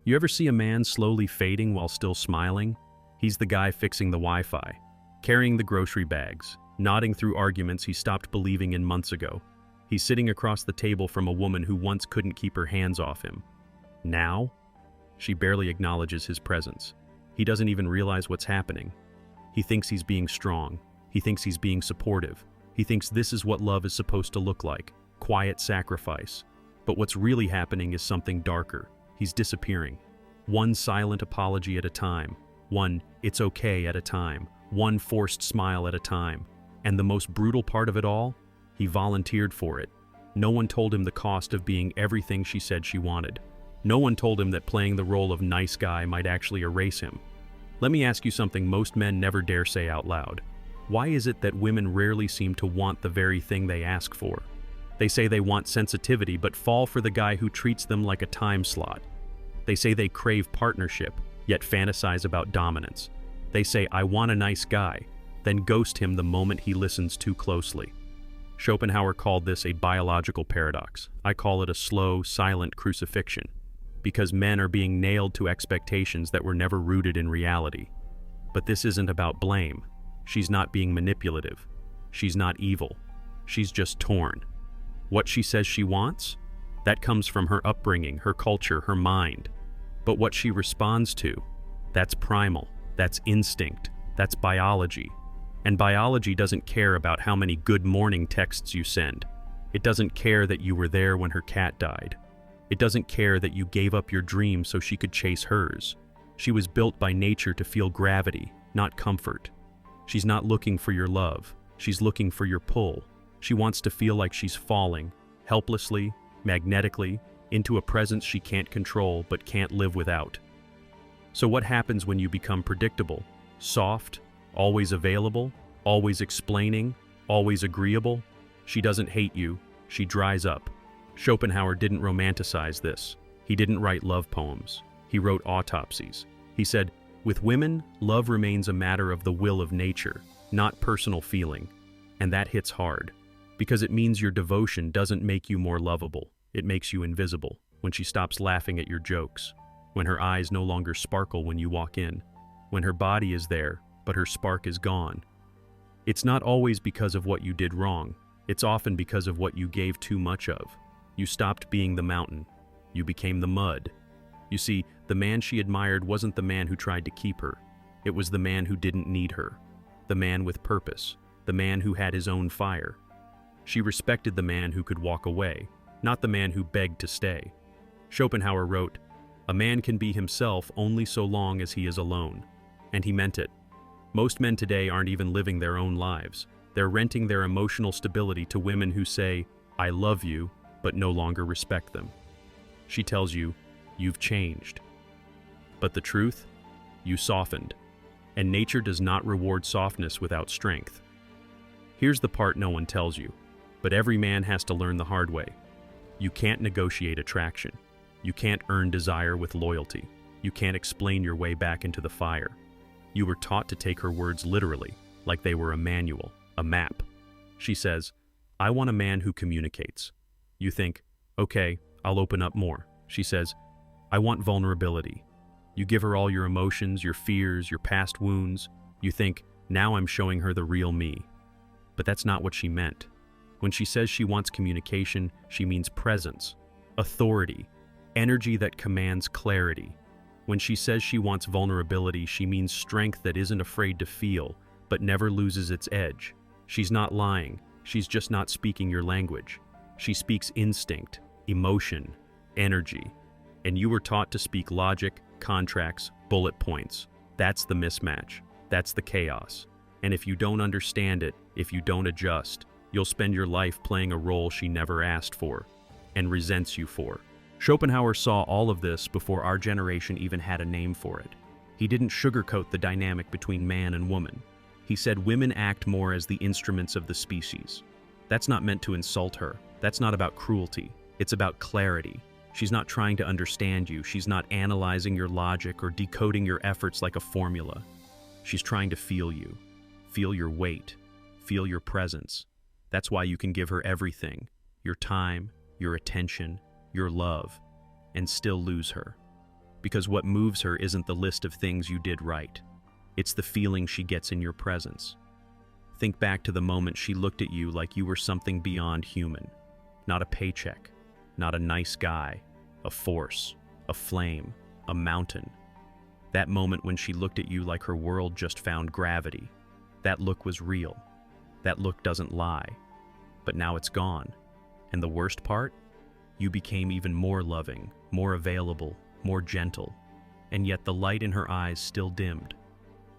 You ever see a man slowly fading while still smiling? He's the guy fixing the Wi-Fi, carrying the grocery bags, nodding through arguments he stopped believing in months ago. He's sitting across the table from a woman who once couldn't keep her hands off him. Now, she barely acknowledges his presence. He doesn't even realize what's happening. He thinks he's being strong. He thinks he's being supportive. He thinks this is what love is supposed to look like, quiet sacrifice. But what's really happening is something darker. He's disappearing. One silent apology at a time. One "it's okay" at a time. One forced smile at a time. And the most brutal part of it all? He volunteered for it. No one told him the cost of being everything she said she wanted. No one told him that playing the role of nice guy might actually erase him. Let me ask you something most men never dare say out loud. Why is it that women rarely seem to want the very thing they ask for? They say they want sensitivity but fall for the guy who treats them like a time slot. They say they crave partnership, yet fantasize about dominance. They say, "I want a nice guy," then ghost him the moment he listens too closely. Schopenhauer called this a biological paradox. I call it a slow, silent crucifixion, because men are being nailed to expectations that were never rooted in reality. But this isn't about blame. She's not being manipulative. She's not evil. She's just torn. What she says she wants? That comes from her upbringing, her culture, her mind. But what she responds to? That's primal. That's instinct. That's biology. And biology doesn't care about how many good morning texts you send. It doesn't care that you were there when her cat died. It doesn't care that you gave up your dream so she could chase hers. She was built by nature to feel gravity, not comfort. She's not looking for your love. She's looking for your pull. She wants to feel like she's falling, helplessly, magnetically, into a presence she can't control but can't live without. So what happens when you become predictable, soft, always available, always explaining, always agreeable? She doesn't hate you, she dries up. Schopenhauer didn't romanticize this. He didn't write love poems. He wrote autopsies. He said, "With women, love remains a matter of the will of nature, not personal feeling." And that hits hard, because it means your devotion doesn't make you more lovable. It makes you invisible. When she stops laughing at your jokes, when her eyes no longer sparkle when you walk in, when her body is there, but her spark is gone. It's not always because of what you did wrong. It's often because of what you gave too much of. You stopped being the mountain. You became the mud. You see, the man she admired wasn't the man who tried to keep her. It was the man who didn't need her. The man with purpose. The man who had his own fire. She respected the man who could walk away, not the man who begged to stay. Schopenhauer wrote, "A man can be himself only so long as he is alone." And he meant it. Most men today aren't even living their own lives. They're renting their emotional stability to women who say, "I love you," but no longer respect them. She tells you, "You've changed." But the truth? You softened. And nature does not reward softness without strength. Here's the part no one tells you, but every man has to learn the hard way. You can't negotiate attraction. You can't earn desire with loyalty. You can't explain your way back into the fire. You were taught to take her words literally, like they were a manual, a map. She says, "I want a man who communicates." You think, "Okay, I'll open up more." She says, "I want vulnerability." You give her all your emotions, your fears, your past wounds. You think, "Now I'm showing her the real me." But that's not what she meant. When she says she wants communication, she means presence, authority, energy that commands clarity. When she says she wants vulnerability, she means strength that isn't afraid to feel, but never loses its edge. She's not lying. She's just not speaking your language. She speaks instinct, emotion, energy. And you were taught to speak logic, contracts, bullet points. That's the mismatch. That's the chaos. And if you don't understand it, if you don't adjust, you'll spend your life playing a role she never asked for and resents you for. Schopenhauer saw all of this before our generation even had a name for it. He didn't sugarcoat the dynamic between man and woman. He said women act more as the instruments of the species. That's not meant to insult her. That's not about cruelty. It's about clarity. She's not trying to understand you. She's not analyzing your logic or decoding your efforts like a formula. She's trying to feel you. Feel your weight. Feel your presence. That's why you can give her everything. Your time, your attention, your love, and still lose her. Because what moves her isn't the list of things you did right. It's the feeling she gets in your presence. Think back to the moment she looked at you like you were something beyond human. Not a paycheck, not a nice guy, a force, a flame, a mountain. That moment when she looked at you like her world just found gravity. That look was real. That look doesn't lie. But now it's gone. And the worst part? You became even more loving, more available, more gentle. And yet the light in her eyes still dimmed.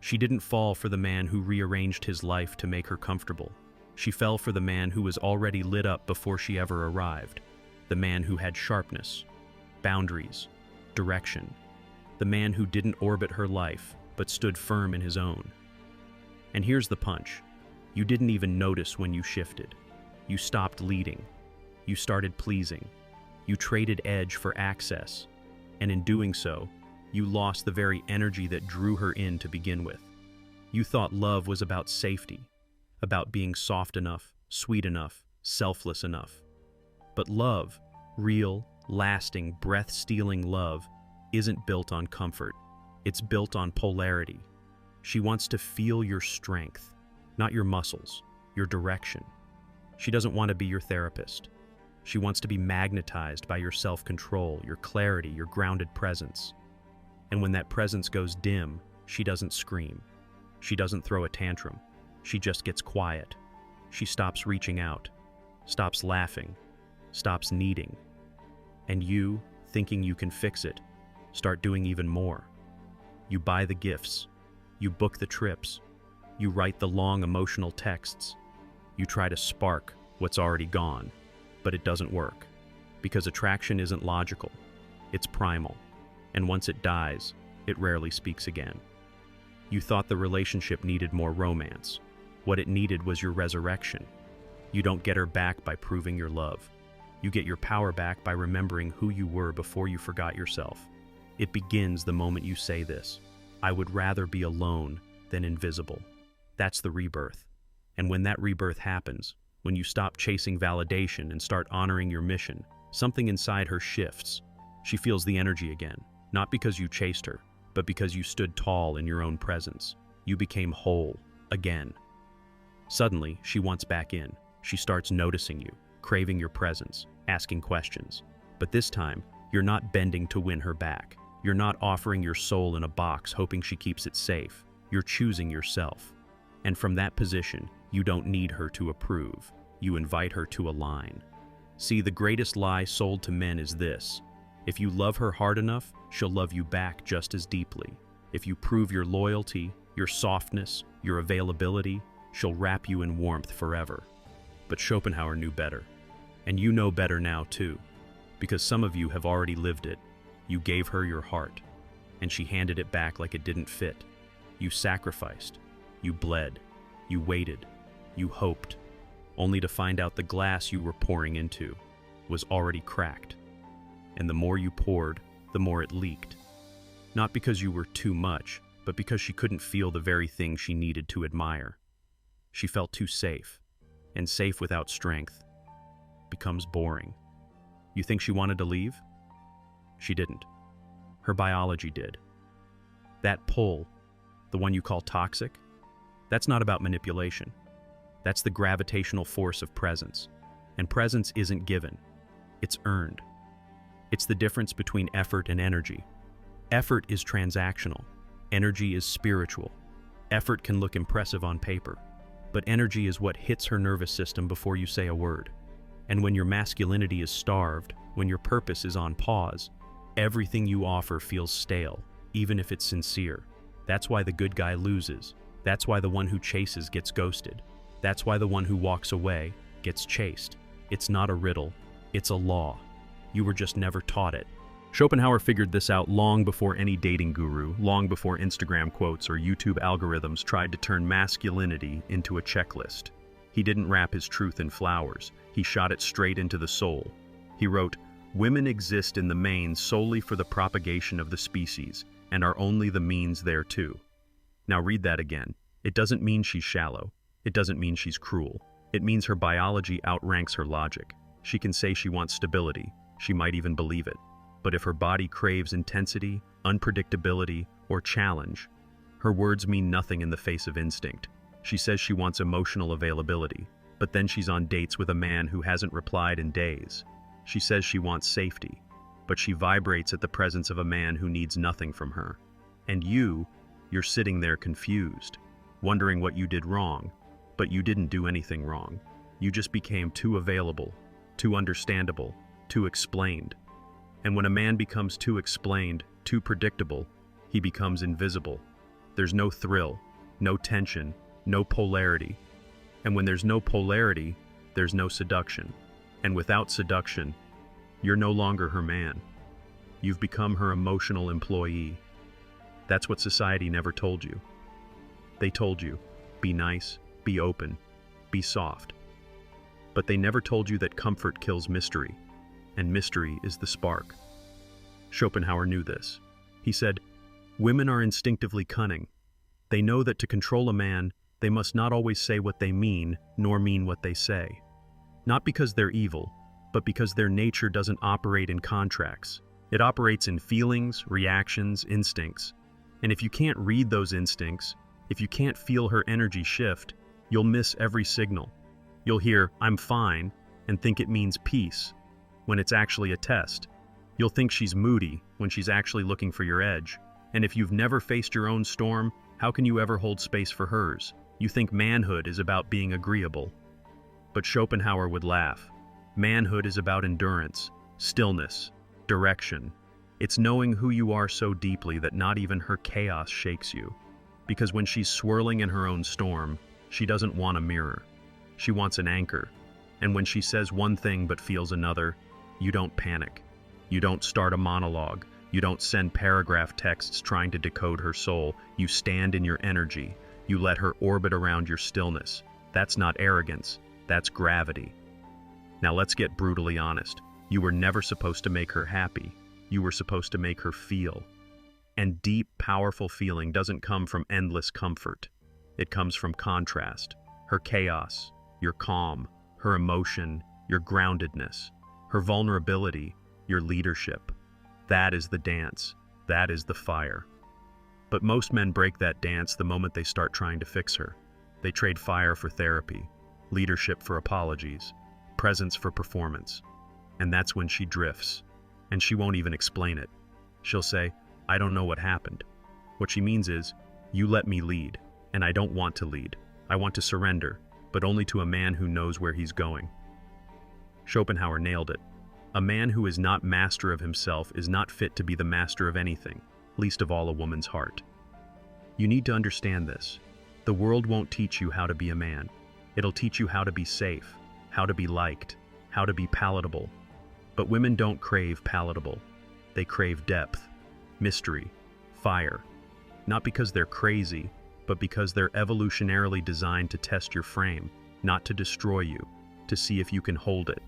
She didn't fall for the man who rearranged his life to make her comfortable. She fell for the man who was already lit up before she ever arrived. The man who had sharpness, boundaries, direction. The man who didn't orbit her life, but stood firm in his own. And here's the punch. You didn't even notice when you shifted. You stopped leading. You started pleasing. You traded edge for access. And in doing so, you lost the very energy that drew her in to begin with. You thought love was about safety, about being soft enough, sweet enough, selfless enough. But love, real, lasting, breath-stealing love, isn't built on comfort. It's built on polarity. She wants to feel your strength, not your muscles, your direction. She doesn't want to be your therapist. She wants to be magnetized by your self-control, your clarity, your grounded presence. And when that presence goes dim, she doesn't scream. She doesn't throw a tantrum. She just gets quiet. She stops reaching out, stops laughing, stops needing. And you, thinking you can fix it, start doing even more. You buy the gifts. You book the trips. You write the long emotional texts. You try to spark what's already gone, but it doesn't work. Because attraction isn't logical. It's primal. And once it dies, it rarely speaks again. You thought the relationship needed more romance. What it needed was your resurrection. You don't get her back by proving your love. You get your power back by remembering who you were before you forgot yourself. It begins the moment you say this: I would rather be alone than invisible. That's the rebirth. And when that rebirth happens, when you stop chasing validation and start honoring your mission, something inside her shifts. She feels the energy again. Not because you chased her, but because you stood tall in your own presence. You became whole, again. Suddenly, she wants back in. She starts noticing you, craving your presence, asking questions. But this time, you're not bending to win her back. You're not offering your soul in a box hoping she keeps it safe. You're choosing yourself. And from that position, you don't need her to approve. You invite her to align. See, the greatest lie sold to men is this: if you love her hard enough, she'll love you back just as deeply. If you prove your loyalty, your softness, your availability, she'll wrap you in warmth forever. But Schopenhauer knew better. And you know better now too. Because some of you have already lived it. You gave her your heart, and she handed it back like it didn't fit. You sacrificed. You bled. You waited. You hoped. Only to find out the glass you were pouring into was already cracked. And the more you poured, the more it leaked. Not because you were too much, but because she couldn't feel the very thing she needed to admire. She felt too safe, and safe without strength becomes boring. You think she wanted to leave? She didn't. Her biology did. That pull, the one you call toxic, that's not about manipulation. That's the gravitational force of presence. And presence isn't given. It's earned. It's the difference between effort and energy. Effort is transactional. Energy is spiritual. Effort can look impressive on paper, but energy is what hits her nervous system before you say a word. And when your masculinity is starved, when your purpose is on pause, everything you offer feels stale, even if it's sincere. That's why the good guy loses. That's why the one who chases gets ghosted. That's why the one who walks away gets chased. It's not a riddle, it's a law. You were just never taught it. Schopenhauer figured this out long before any dating guru, long before Instagram quotes or YouTube algorithms tried to turn masculinity into a checklist. He didn't wrap his truth in flowers. He shot it straight into the soul. He wrote, "Women exist in the main solely for the propagation of the species, and are only the means thereto." Now read that again. It doesn't mean she's shallow. It doesn't mean she's cruel. It means her biology outranks her logic. She can say she wants stability. She might even believe it. But if her body craves intensity, unpredictability, or challenge, her words mean nothing in the face of instinct. She says she wants emotional availability, but then she's on dates with a man who hasn't replied in days. She says she wants safety, but she vibrates at the presence of a man who needs nothing from her. And you're sitting there confused, wondering what you did wrong, but you didn't do anything wrong. You just became too available, too understandable, too explained. And when a man becomes too explained, too predictable, he becomes invisible. There's no thrill, no tension, no polarity. And when there's no polarity, there's no seduction. And without seduction, you're no longer her man. You've become her emotional employee. That's what society never told you. They told you, be nice, be open, be soft. But they never told you that comfort kills mystery, and mystery is the spark. Schopenhauer knew this. He said, "Women are instinctively cunning. They know that to control a man, they must not always say what they mean, nor mean what they say. Not because they're evil, but because their nature doesn't operate in contracts. It operates in feelings, reactions, instincts. And if you can't read those instincts, if you can't feel her energy shift, you'll miss every signal. You'll hear, 'I'm fine,' and think it means peace, when it's actually a test. You'll think she's moody when she's actually looking for your edge. And if you've never faced your own storm, how can you ever hold space for hers? You think manhood is about being agreeable." But Schopenhauer would laugh. Manhood is about endurance, stillness, direction. It's knowing who you are so deeply that not even her chaos shakes you. Because when she's swirling in her own storm, she doesn't want a mirror. She wants an anchor. And when she says one thing but feels another, you don't panic. You don't start a monologue. You don't send paragraph texts trying to decode her soul. You stand in your energy. You let her orbit around your stillness. That's not arrogance. That's gravity. Now let's get brutally honest. You were never supposed to make her happy. You were supposed to make her feel. And deep, powerful feeling doesn't come from endless comfort. It comes from contrast. Her chaos, your calm, her emotion, your groundedness, her vulnerability, your leadership. That is the dance. That is the fire. But most men break that dance the moment they start trying to fix her. They trade fire for therapy, leadership for apologies, presence for performance. And that's when she drifts. And she won't even explain it. She'll say, "I don't know what happened." What she means is, "You let me lead, and I don't want to lead. I want to surrender, but only to a man who knows where he's going." Schopenhauer nailed it. A man who is not master of himself is not fit to be the master of anything, least of all a woman's heart. You need to understand this. The world won't teach you how to be a man. It'll teach you how to be safe, how to be liked, how to be palatable. But women don't crave palatable. They crave depth, mystery, fire. Not because they're crazy, but because they're evolutionarily designed to test your frame, not to destroy you, to see if you can hold it.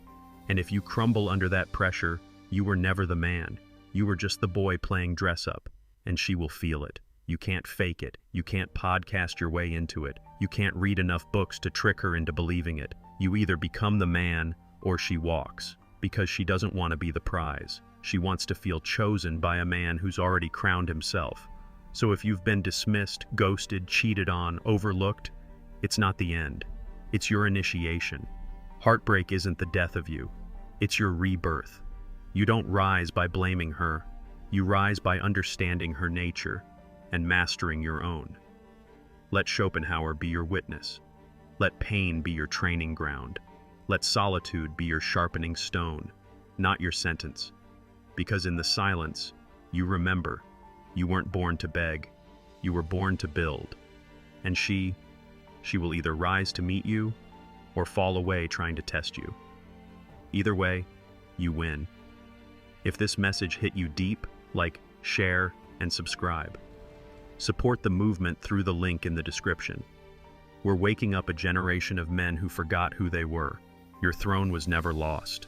And if you crumble under that pressure, you were never the man. You were just the boy playing dress-up, and she will feel it. You can't fake it. You can't podcast your way into it. You can't read enough books to trick her into believing it. You either become the man, or she walks, because she doesn't want to be the prize. She wants to feel chosen by a man who's already crowned himself. So if you've been dismissed, ghosted, cheated on, overlooked, it's not the end. It's your initiation. Heartbreak isn't the death of you. It's your rebirth. You don't rise by blaming her. You rise by understanding her nature and mastering your own. Let Schopenhauer be your witness. Let pain be your training ground. Let solitude be your sharpening stone, not your sentence. Because in the silence, you remember, you weren't born to beg. You were born to build. And she will either rise to meet you or fall away trying to test you. Either way, you win. If this message hit you deep, like, share, and subscribe. Support the movement through the link in the description. We're waking up a generation of men who forgot who they were. Your throne was never lost.